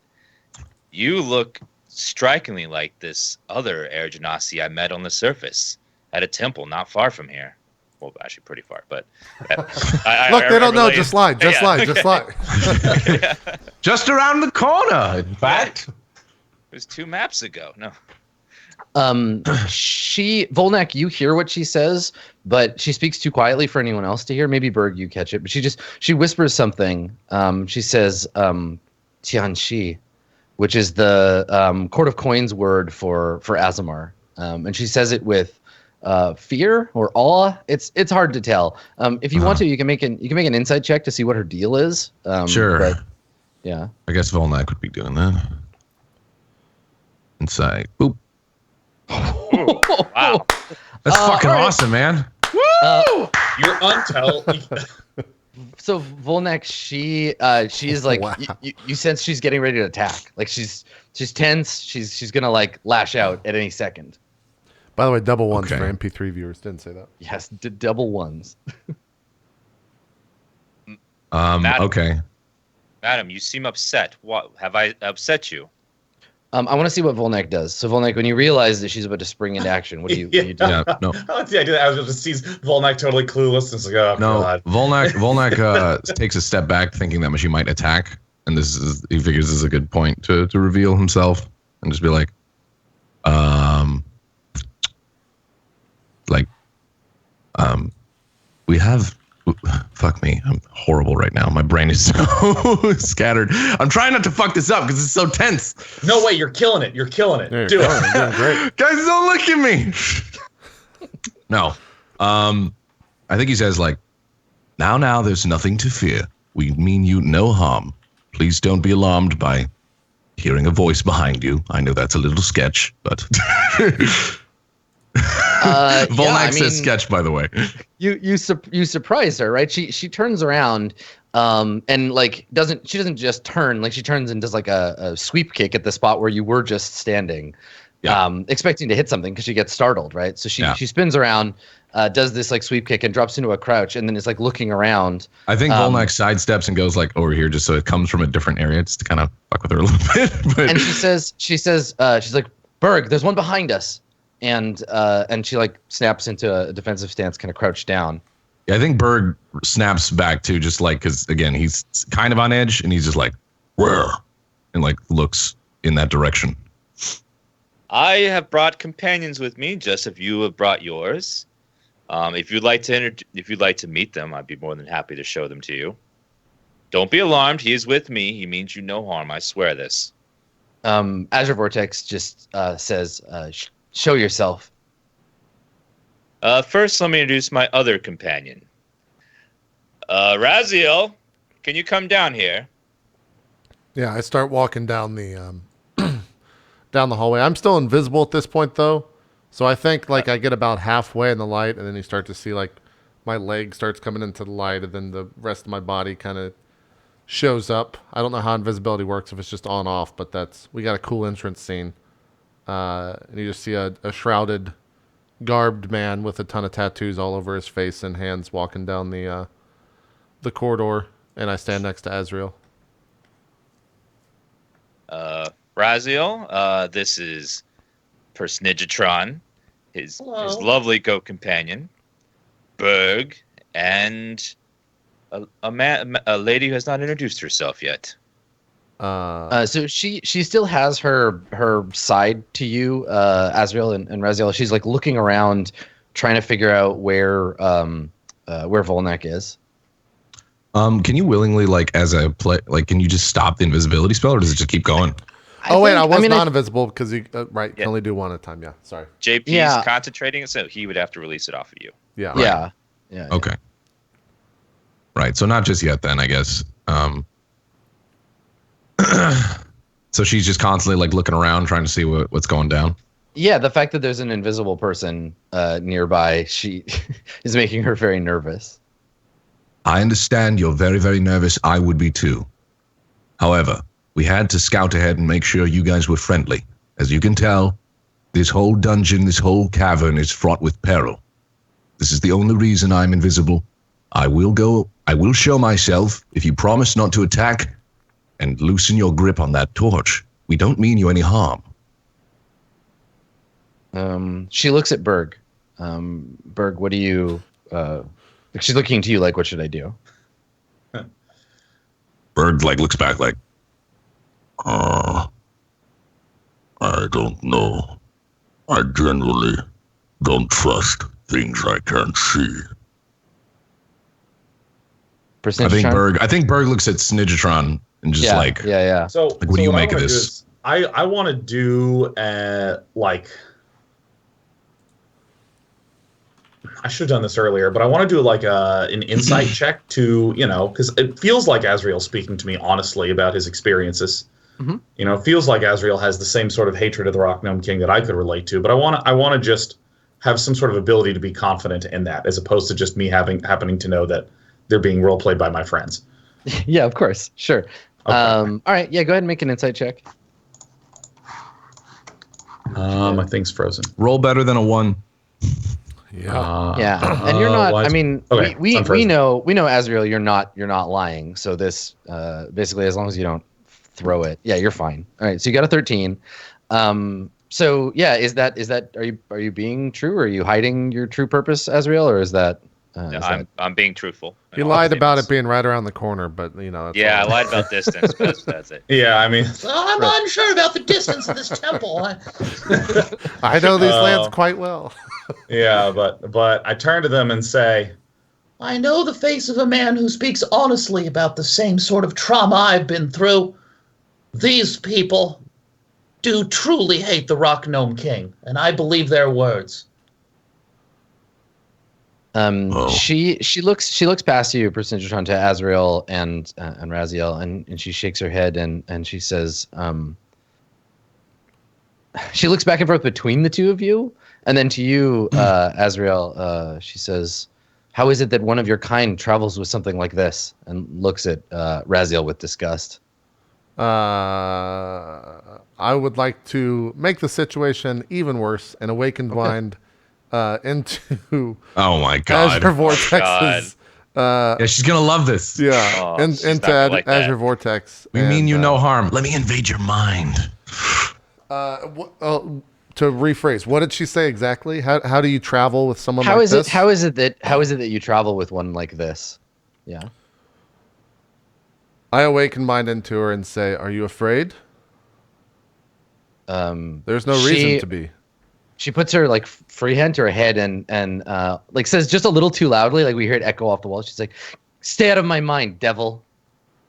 you look strikingly like this other Air Genasi I met on the surface at a temple not far from here. Well, actually pretty far, but look, they don't know. Just lie. Just lie. Yeah. Just around the corner, in fact. It was 2 maps ago. No. Volnak, you hear what she says, but she speaks too quietly for anyone else to hear. Maybe Berg, you catch it, but she whispers something. She says, Tianxi, which is the Court of Coins word for Azamar. And she says it with fear or awe. It's hard to tell. If you want to, you can make an insight check to see what her deal is. Sure. But, yeah. I guess Volnak would be doing that. Insight. Boop. Ooh, wow. That's fucking awesome, man. Woo! You're untel. So Volnak, she's like Wow. you sense she's getting ready to attack. Like she's tense. She's gonna like lash out at any second. By the way, double ones Okay. for MP3 viewers. Didn't say that. Yes, double ones. Madam. Okay. Madam, you seem upset. What have I upset you? I want to see what Volnak does. So Volnak, when you realize that she's about to spring into action, what do you do? Yeah, no. I like the idea that I was just sees Volnak totally clueless. And it's like, oh, No, God. Volnak takes a step back, thinking that she might attack, and he figures this is a good point to reveal himself and just be like, we have. Fuck me, I'm horrible right now. My brain is so scattered. I'm trying not to fuck this up because it's so tense. No way, you're killing it. You're killing it. Yeah, Do you're it. doing great. Guys, don't look at me. No. I think he says like, now, there's nothing to fear. We mean you no harm. Please don't be alarmed by hearing a voice behind you. I know that's a little sketch, but Volnak says sketch, by the way. You surprise her, right? She turns around and like she doesn't just turn, like she turns and does like a sweep kick at the spot where you were just standing. Expecting to hit something because she gets startled, right? So she spins around, does this like sweep kick and drops into a crouch, and then is like looking around. I think Volnak sidesteps and goes like over here just so it comes from a different area, just to kind of fuck with her a little bit. But. And she's like, Berg, there's one behind us, and she like snaps into a defensive stance, kind of crouched down. Yeah, I think Berg snaps back too, just like because again he's kind of on edge, and he's just like where, and like looks in that direction. I have brought companions with me, just as you have brought yours. If you'd like to meet them, I'd be more than happy to show them to you. Don't be alarmed. He is with me. He means you no harm. I swear this. Azure Vortex just says, "Show yourself." First, let me introduce my other companion. Raziel, can you come down here? Yeah, I start walking down the down the hallway. I'm still invisible at this point, though. So I think like I get about halfway in the light, and then you start to see like my leg starts coming into the light, and then the rest of my body kind of shows up. I don't know how invisibility works, if it's just on off, but we got a cool entrance scene. And you just see a shrouded, garbed man with a ton of tattoos all over his face and hands walking down the corridor, and I stand next to Azrael. Raziel, this is Persnigatron, his lovely co-companion, Berg, and a lady who has not introduced herself yet. So she still has her side to you, Azrael and Raziel. She's like looking around, trying to figure out where Volnak is. Can you willingly, like, as a play, like, can you just stop the invisibility spell, or does it just keep going? I was non-invisible because you can only do one at a time. Yeah, sorry. JP's concentrating, so he would have to release it off of you. Yeah. Right. Yeah. Okay. Right. So not just yet, then, I guess. So she's just constantly like looking around, trying to see what's going down. Yeah, the fact that there's an invisible person nearby, she is making her very nervous. I understand you're very, very nervous. I would be too. However, we had to scout ahead and make sure you guys were friendly. As you can tell, this whole dungeon, this whole cavern is fraught with peril. This is the only reason I'm invisible. I will show myself if you promise not to attack and loosen your grip on that torch. We don't mean you any harm. She looks at Berg. Berg, what do you... she's looking to you like, what should I do? Berg like looks back like, I don't know. I generally don't trust things I can't see. I think Berg looks at Snigatron and just yeah. So like, what do you make of this? I want to do like, I should have done this earlier, but I want to do like an insight check to, because it feels like Azrael's speaking to me honestly about his experiences. Mm-hmm. It feels like Azrael has the same sort of hatred of the Rock Gnome King that I could relate to, but I want to just have some sort of ability to be confident in that, as opposed to just me happening to know that they're being role played by my friends. Yeah, of course, sure. Okay. All right, yeah, go ahead and make an insight check. My thing's frozen. Roll better than a 1. Yeah, and you're not. I mean, okay, we know Azrael. You're not lying. So this basically, as long as you don't throw it, yeah, you're fine. All right, so you got a 13. So yeah, is that are you being true? Or are you hiding your true purpose, Azrael, or is that? I'm being truthful. He lied about it being right around the corner, but that's I lied about distance, but that's it. Yeah, I mean, I'm unsure about the distance of this temple. I know these lands quite well. Yeah, but I turn to them and say, I know the face of a man who speaks honestly about the same sort of trauma I've been through. These people do truly hate the Rock Gnome King, and I believe their words. She looks past you, Persnigatron, to Azrael and Raziel, and she shakes her head and she says, she looks back and forth between the two of you, and then to you, Azrael, she says, "How is it that one of your kind travels with something like this?" And looks at Raziel with disgust. I would like to make the situation even worse and awaken blind into oh my god, Azure Vortex's. Yeah, she's gonna love this. Yeah, into like Azure Vortex. We mean you no harm. Let me invade your mind. To rephrase, what did she say exactly? How do you travel with someone like this? How is it that you travel with one like this? Yeah. I awaken mind into her and say, "Are you afraid?" There's no reason to be. She puts her like free hand to her head and like says just a little too loudly, like we hear it echo off the wall. She's like, "Stay out of my mind, devil."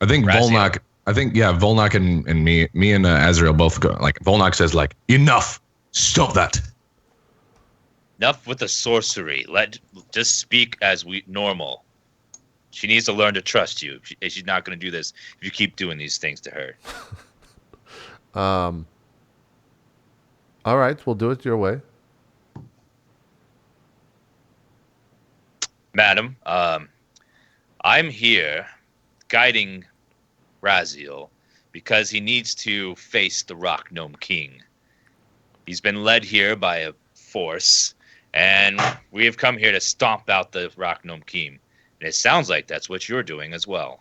I think Volnak. Volnak and me and Azrael both go. Like Volnak says, like, "Enough! Stop that!" Enough with the sorcery. Just speak as normal. She needs to learn to trust you. She's not going to do this if you keep doing these things to her. All right, we'll do it your way. Madam, I'm here guiding Raziel because he needs to face the Rock Gnome King. He's been led here by a force, and we have come here to stomp out the Rock Gnome King. And it sounds like that's what you're doing as well.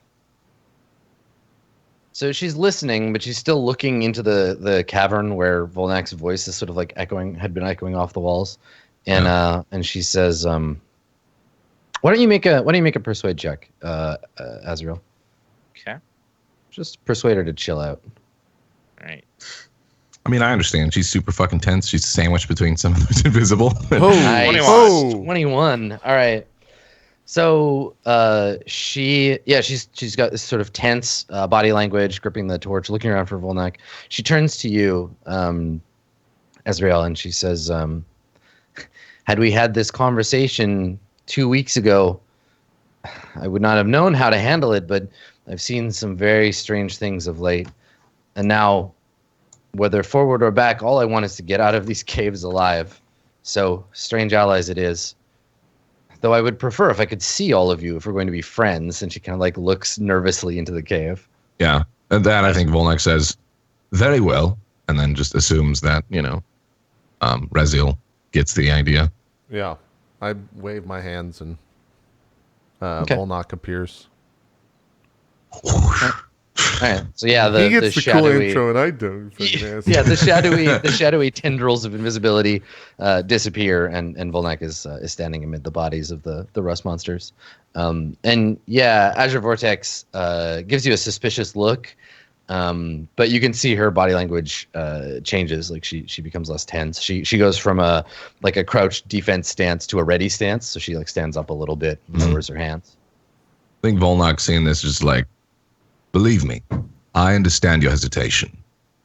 So she's listening, but she's still looking into the cavern where Volnak's voice is sort of like had been echoing off the walls, and she says, "Why don't you make a persuade check, Azrael? Okay. Just persuade her to chill out." All right. I mean, I understand. She's super fucking tense. She's sandwiched between someone who's invisible. Nice. 21. All right. So she's got this sort of tense body language, gripping the torch, looking around for Volnak. She turns to you, Azrael, and she says, "Had we had this conversation 2 weeks ago, I would not have known how to handle it, but I've seen some very strange things of late. And now, whether forward or back, all I want is to get out of these caves alive. So, strange allies it is. Though I would prefer if I could see all of you if we're going to be friends." And she kind of like looks nervously into the cave. Yeah. And that I think Volnak says, "Very well." And then just assumes that, Raziel gets the idea. Yeah. I wave my hands and Volnak appears. All right. So yeah, he gets the cool shadowy intro and I don't. Yeah, the shadowy tendrils of invisibility disappear, and Volnak is standing amid the bodies of the rust monsters. And yeah, Azure Vortex gives you a suspicious look, but you can see her body language changes. Like she becomes less tense. She goes from a crouched defense stance to a ready stance. So she like stands up a little bit, lowers her hands. I think Volnak seeing this is like, "Believe me, I understand your hesitation.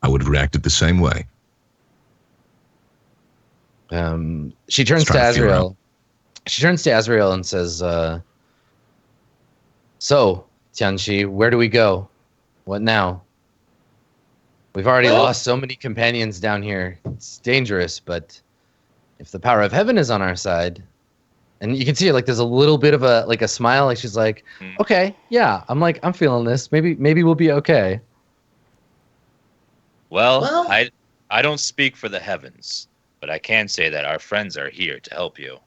I would have reacted the same way." She turns to Azrael. She turns to Azrael and says, "So, Tianxi, where do we go? What now? We've already lost so many companions down here. It's dangerous, but if the power of heaven is on our side," and you can see like there's a little bit of a smile, like she's like, "Okay, yeah, I'm feeling this. Maybe we'll be okay." Well, I don't speak for the heavens, but I can say that our friends are here to help you.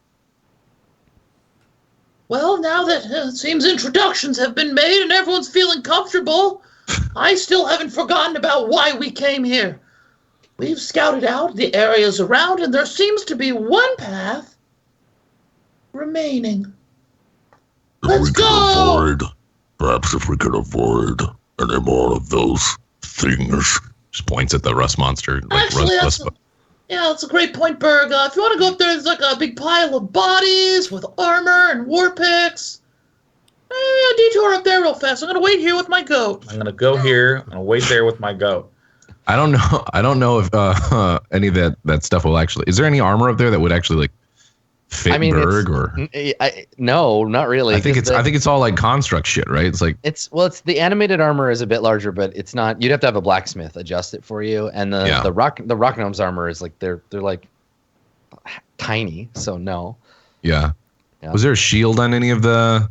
Well, now that it seems introductions have been made and everyone's feeling comfortable, I still haven't forgotten about why we came here. We've scouted out the areas around, and there seems to be one path remaining. Let's go! Perhaps if we could avoid any more of those things. Just points at the rust monster. Actually, that's a great point, Berg. If you want to go up there, there's like a big pile of bodies with armor and war picks. Detour up there real fast. I'm going to wait here with my goat. I'm going to go here. I'm going to wait there with my goat. I don't know if any of that stuff will actually... Is there any armor up there that would actually fit Berg or? No, not really. I think it's all like construct shit, right? It's like it's the animated armor is a bit larger, but it's not. You'd have to have a blacksmith adjust it for you, and the rock gnome's armor is like they're like tiny, so no. Yeah. Was there a shield on any of the?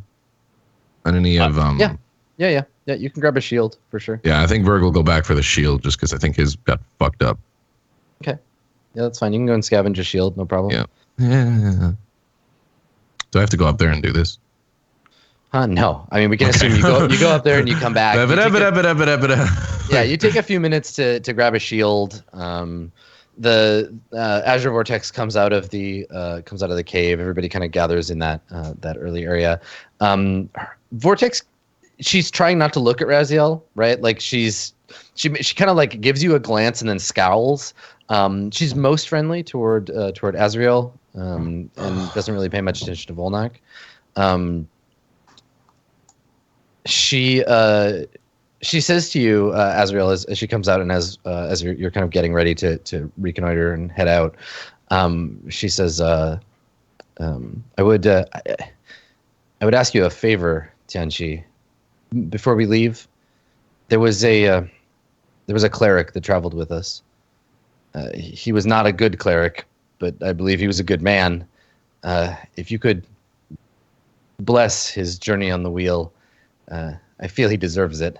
Yeah. You can grab a shield for sure. Yeah, I think Berg will go back for the shield just because I think his got fucked up. Okay. Yeah, that's fine. You can go and scavenge a shield, no problem. Yeah. Do I have to go up there and do this? No. I mean, we can assume you go up there and you come back. You take a few minutes to grab a shield. The Azure Vortex comes out of the cave. Everybody kind of gathers in that early area. Vortex, she's trying not to look at Raziel, right? Like she kind of like gives you a glance and then scowls. She's most friendly toward Azrael, and doesn't really pay much attention to Volnak. She says to you, Azrael, as she comes out and as you're kind of getting ready to reconnoiter and head out, she says, I would ask you a favor, Tianchi. Before we leave, there was a cleric that traveled with us. He was not a good cleric, but I believe he was a good man. If you could bless his journey on the wheel, I feel he deserves it.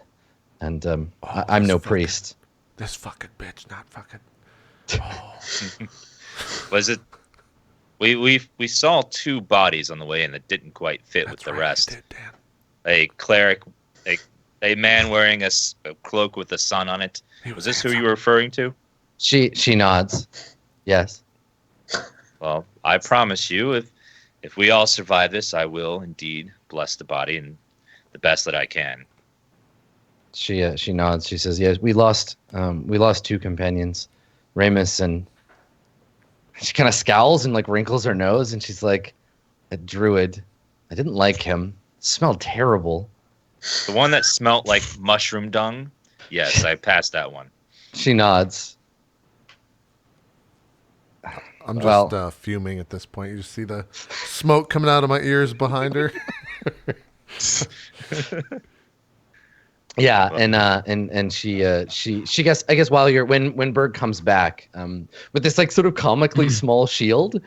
And I'm no priest. This fucking bitch, not fucking. Oh. Was it? We saw two bodies on the way in that didn't quite fit with the rest. Did, Dan. A cleric, a man wearing a cloak with the sun on it. Was this who you were referring to? She nods. Yes. Well, I promise you, if we all survive this, I will indeed bless the body and the best that I can. She nods. She says, "Yes, we lost two companions, Ramus and." She kind of scowls and like wrinkles her nose, and she's like, "A druid. I didn't like him. Smelled terrible." The one that smelled like mushroom dung? Yes, I passed that one. She nods. I'm just fuming at this point. You just see the smoke coming out of my ears behind her. Yeah, and she guess I guess while when Berg comes back with this like sort of comically small shield,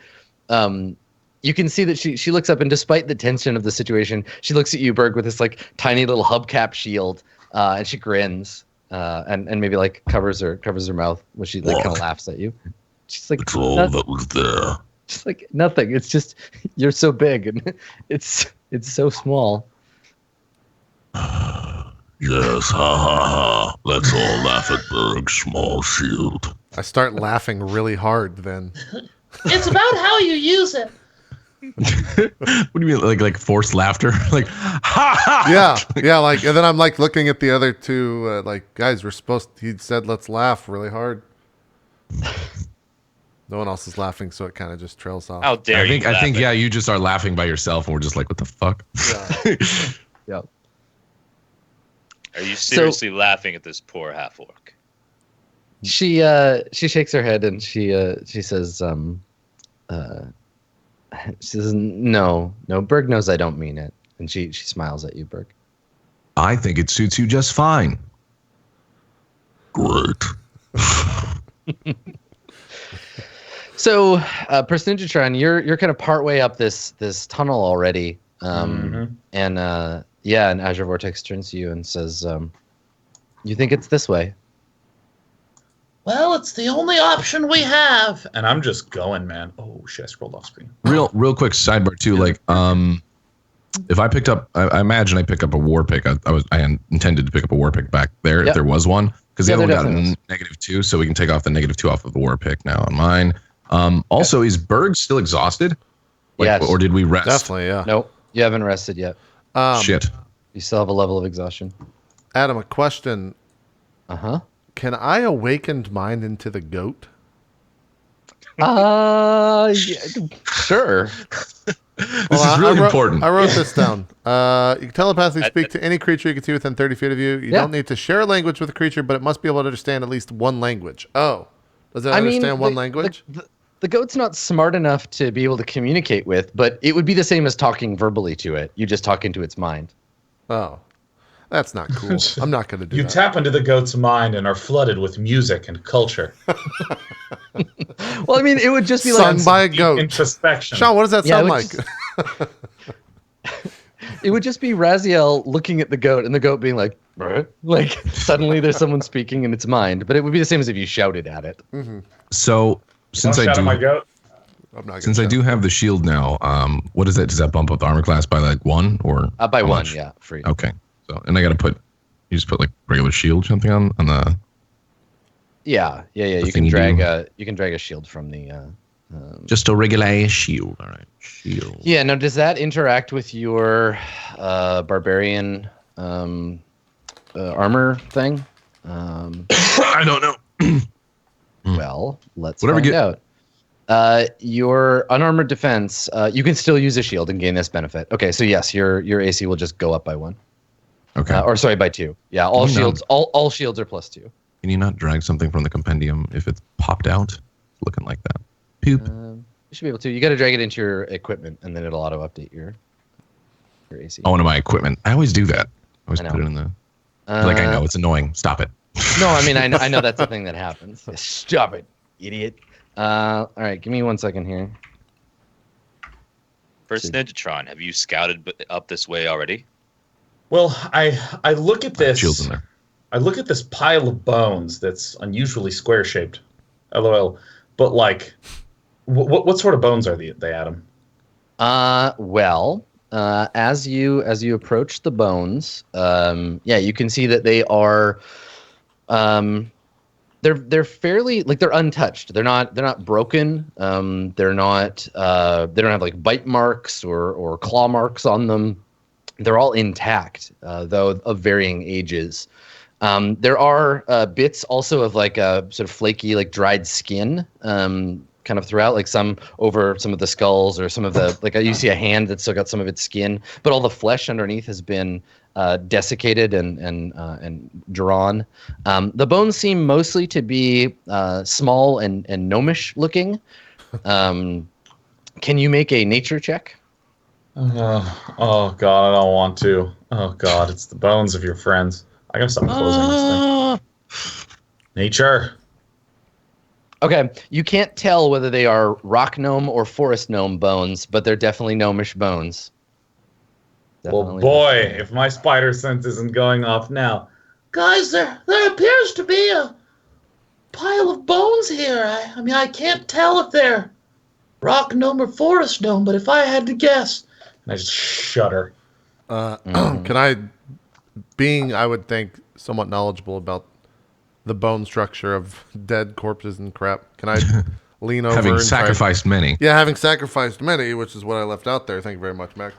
you can see that she looks up, and despite the tension of the situation, she looks at you, Berg, with this like tiny little hubcap shield, and she grins and maybe like covers her mouth when she like kind of laughs at you. She's like, "It's all that was there." She's like, "Nothing. It's just you're so big and it's so small." Yes, ha ha ha. Let's all laugh at Berg's small shield. I start laughing really hard then. It's about how you use it. What do you mean, like forced laughter? Like, ha ha! Yeah, like, and then I'm like looking at the other two, like, guys, he said let's laugh really hard. No one else is laughing, so it kind of just trails off. How dare you? I think, yeah, you just are laughing by yourself, and we're just like, what the fuck? Yeah. Yep. Are you seriously laughing at this poor half-orc? She shakes her head and she says, no, Berg knows I don't mean it. And she smiles at you, Berg. I think it suits you just fine. Great. So, Percentatron, you're kind of partway up this tunnel already. And Azure Vortex turns to you and says, you think it's this way? Well, it's the only option we have. And I'm just going, man. Oh shit! I scrolled off screen. Real quick sidebar too. Like, if I picked up, I imagine I picked up a war pick. I intended to pick up a war pick back there if there was one, because the other one got a -2, so we can take off the -2 off of the war pick now on mine. Also, is Berg still exhausted? Like, yes. Or did we rest? Definitely, yeah. Nope, you haven't rested yet. Shit. You still have a level of exhaustion. Adam, a question. Uh-huh. Can I awakened mind into the goat? Yeah, sure. This is really important. I wrote this down. You can telepathically speak to any creature you can see within 30 feet of you. You don't need to share a language with a creature, but it must be able to understand at least one language. Oh. Does it understand one language? the goat's not smart enough to be able to communicate with, but it would be the same as talking verbally to it. You just talk into its mind. Oh, that's not cool. I'm not going to do You that. tap into the goat's mind and are flooded with music and culture. Well, I mean, it would just be Sung like by a goat. Introspection. Sean, what does that sound it like? it would just be Raziel looking at the goat and the goat being like, "Bruh." Like suddenly there's someone speaking in its mind. But it would be the same as if you shouted at it. So since Don't I shout at my do, goat. I'm not since I gonna do have the shield now, what is that? Does that bump up the armor class by like 1 or By how 1, much? yeah, free. Okay. So and I got to you just put like regular shield or something on the. Yeah. You can drag a shield from the. Just a regular shield. All right, shield. Yeah. Now, does that interact with your barbarian armor thing? I don't know. Well, let's find out. Your unarmored defense, you can still use a shield and gain this benefit. Okay, so yes, your AC will just go up by 1. Okay. Or sorry, by 2. Yeah, all shields are +2. Can you not drag something from the compendium if it's popped out? It's looking like that. Poop. You should be able to. You got to drag it into your equipment, and then it'll auto update your AC. Oh, into my equipment. I always do that. I always I know. put it in the. I know it's annoying. Stop it. No, I mean I know that's the thing that happens. Stop it, idiot. All right, give me 1 second here. First Ninjatron, have you scouted up this way already? Well, I look at this. Shield's in there. I look at this pile of bones that's unusually square shaped. LOL. But like, what sort of bones are they, Adam? Well, as you approach the bones, you can see that they are, they're fairly they're untouched. They're not broken. They don't have like bite marks or claw marks on them. They're all intact, though of varying ages. There are bits also of like a sort of flaky, like dried skin, kind of throughout, like some over some of the skulls or some of the you see a hand that's still got some of its skin, but all the flesh underneath has been desiccated and drawn. The bones seem mostly to be small and gnomish looking. Can you make a nature check? Oh God, I don't want to. Oh God, it's the bones of your friends. I gotta stop closing this thing. Nature. Okay, you can't tell whether they are rock gnome or forest gnome bones, but they're definitely gnomish bones. Well, boy, if my spider sense isn't going off now. Guys, there appears to be a pile of bones here. I mean, I can't tell if they're rock gnome or forest gnome, but if I had to guess. And I just shudder. Can I, I would think, somewhat knowledgeable about the bone structure of dead corpses and crap, can I lean over having and sacrificed many? Yeah, having sacrificed many, which is what I left out there. Thank you very much, Max.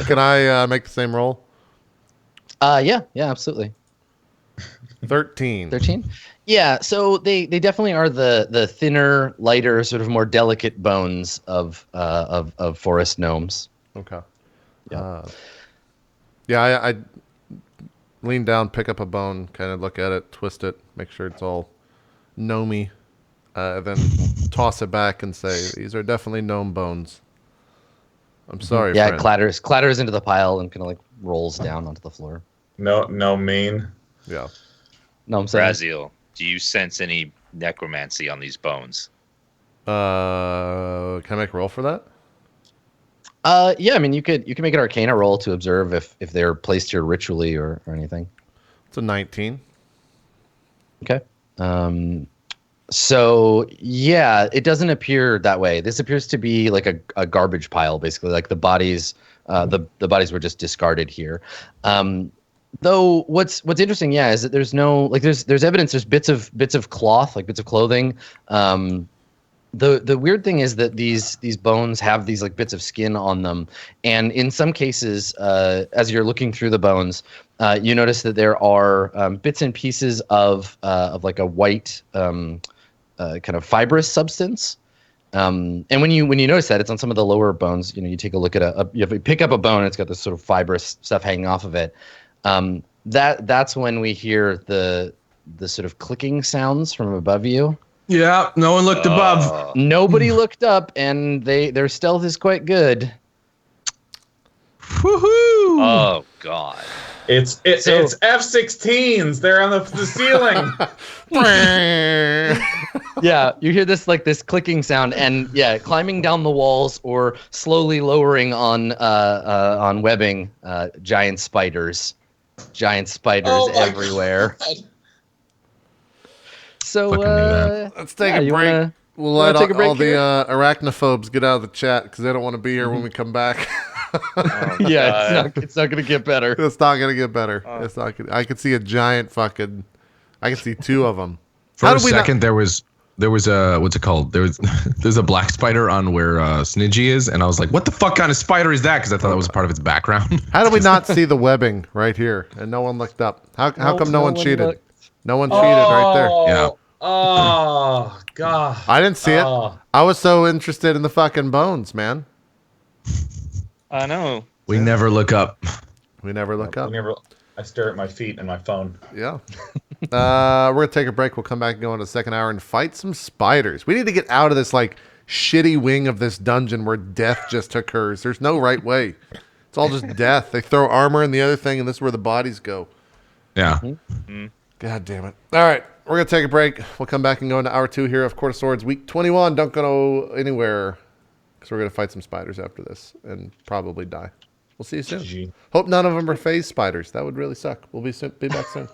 Can I make the same roll? Yeah, absolutely. 13. 13? Yeah, so they definitely are the thinner, lighter, sort of more delicate bones of forest gnomes. Okay. Yeah. I lean down, pick up a bone, kind of look at it, twist it, make sure it's all gnomey, then toss it back and say, "These are definitely gnome bones." I'm sorry. Yeah, friend. it clatters into the pile and kind of like rolls down onto the floor. No mean. Yeah. No, I'm saying. Raziel, do you sense any necromancy on these bones? Can I make a roll for that? Yeah, I mean you can make an Arcana roll to observe if they're placed here ritually or anything. It's a 19. Okay. So yeah, it doesn't appear that way. This appears to be like a garbage pile, basically. Like the bodies, the bodies were just discarded here. Though what's interesting, yeah, is that there's no there's evidence. There's bits of cloth, like bits of clothing. The weird thing is that these bones have these like bits of skin on them, and in some cases, as you're looking through the bones, you notice that there are bits and pieces of like a white kind of fibrous substance. And when you notice that, it's on some of the lower bones. You take a look at you pick up a bone, it's got this sort of fibrous stuff hanging off of it. That's when we hear the sort of clicking sounds from above you. Yeah, no one looked above. Nobody looked up, and their stealth is quite good. Woohoo! Oh God. It's F-16s. They're on the ceiling. Yeah, you hear this clicking sound, and yeah, climbing down the walls or slowly lowering on webbing, giant spiders everywhere. God. So let's take a break. We'll let all the arachnophobes get out of the chat because they don't want to be here when we come back. Yeah, it's not gonna get better. It's not gonna get better. It's not. I could see a giant fucking. I could see two of them. For a second, there was a what's it called? There's a black spider on where Snidgy is, and I was like, what the fuck kind of spider is that? Because I thought that was part of its background. How do we not see the webbing right here? And no one looked up. How come no one cheated? Looked. No one cheated right there. Yeah. Oh God. I didn't see it. I was so interested in the fucking bones, man. I know. We never look up. We never look up. I stare at my feet and my phone. Yeah. We're going to take a break. We'll come back and go into the second hour and fight some spiders. We need to get out of this like shitty wing of this dungeon where death just occurs. There's no right way. It's all just death. They throw armor in the other thing, and this is where the bodies go. Yeah. Mm-hmm. God damn it. All right. We're going to take a break. We'll come back and go into hour 2 here of Court of Swords, week 21. Don't go anywhere because we're going to fight some spiders after this and probably die. We'll see you soon. Hope none of them are phase spiders. That would really suck. We'll be back soon.